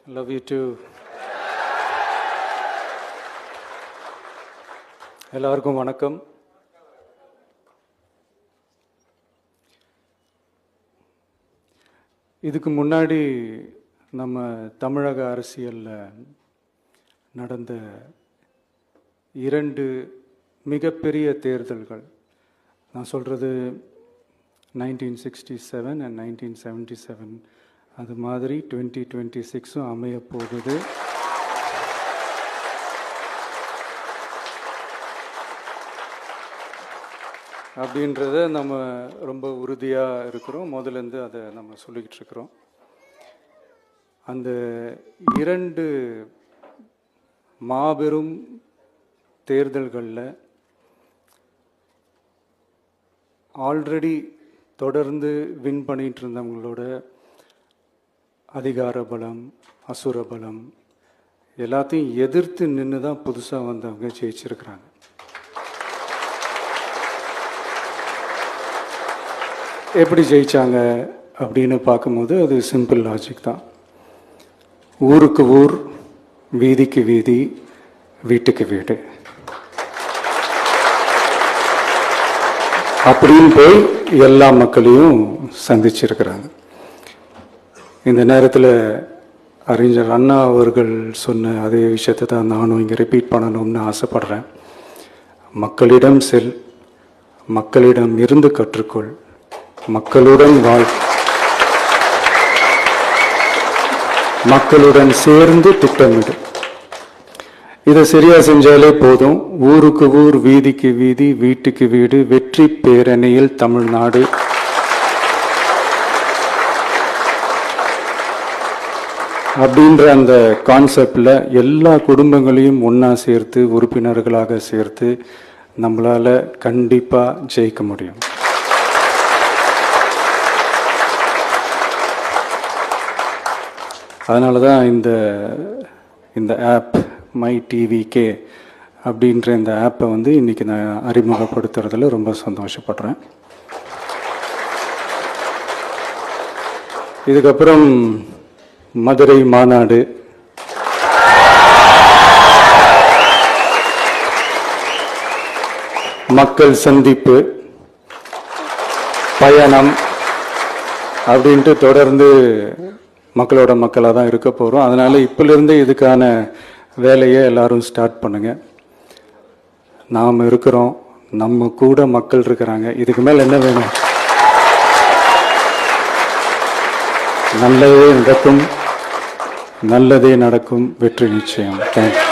Love you too. எல்லாருக்கும் வணக்கம். இதுக்கு முன்னாடி நம்ம தமிழக அரசியலில் நடந்த 2 மிகப்பெரிய தேர்தல்கள், நான் சொல்கிறது 1967 and 1977, அது மாதிரி 2026 அமைய போகுது. அப்படின்றத நம்ம ரொம்ப உறுதியாக இருக்கிறோம். முதலேருந்து அதை நம்ம சொல்லிக்கிட்டு இருக்கிறோம். அந்த 2 மாபெரும் தேர்தல்களில் ஆல்ரெடி தொடர்ந்து வின் பண்ணிகிட்டு இருந்தவங்களோட அதிகார பலம், அசுர பலம் எல்லாத்தையும் எதிர்த்து நின்று தான் புதுசாக வந்தவங்க ஜெயிச்சிருக்கிறாங்க. எப்படி ஜெயிச்சாங்க அப்படின்னு பார்க்கும்போது அது சிம்பிள் லாஜிக் தான். ஊருக்கு ஊர், வீதிக்கு வீதி, வீட்டுக்கு வீடு அப்படின்னு போய் எல்லா மக்களையும் சந்திச்சிருக்கிறாங்க. இந்த நேரத்தில் அறிஞர் அண்ணா அவர்கள் சொன்ன அதே விஷயத்தை தான் நானும் இங்கே ரிப்பீட் பண்ணணும்னு ஆசைப்படுறேன். மக்களிடம் செல், மக்களிடம் இருந்து கற்றுக்கொள், மக்களுடன் வாழ், மக்களுடன் சேர்ந்து திட்டமிடு. இதை சரியா செஞ்சாலே போதும். ஊருக்கு ஊர், வீதிக்கு வீதி, வீட்டுக்கு வீடு, வெற்றி பேரணியில் தமிழ்நாடு. அப்படின்ற அந்த கான்செப்டில் எல்லா குடும்பங்களையும் ஒன்றா சேர்த்து, உறுப்பினர்களாக சேர்த்து நம்மளால் கண்டிப்பாக ஜெயிக்க முடியும். அதனால தான் இந்த ஆப் மை டிவிகே அப்படின்ற இந்த ஆப்பை இன்றைக்கி நான் அறிமுகப்படுத்துறதுல ரொம்ப சந்தோஷப்படுறேன். இதுக்கப்புறம் மதுரை மாநாடு, மக்கள் சந்திப்பு, பயணம் அப்படின்ட்டு தொடர்ந்து மக்களோட மக்களாக தான் இருக்க போகிறோம். அதனால் இப்போலேருந்தே இதுக்கான வேலையை எல்லாரும் ஸ்டார்ட் பண்ணுங்கள். நாம் இருக்கிறோம், நம்ம கூட மக்கள் இருக்கிறாங்க. இதுக்கு மேலே என்ன வேணும்? நல்லதே நடக்கும், நல்லதே நடக்கும், வெற்றி நிச்சயம். தேங்க்யூ.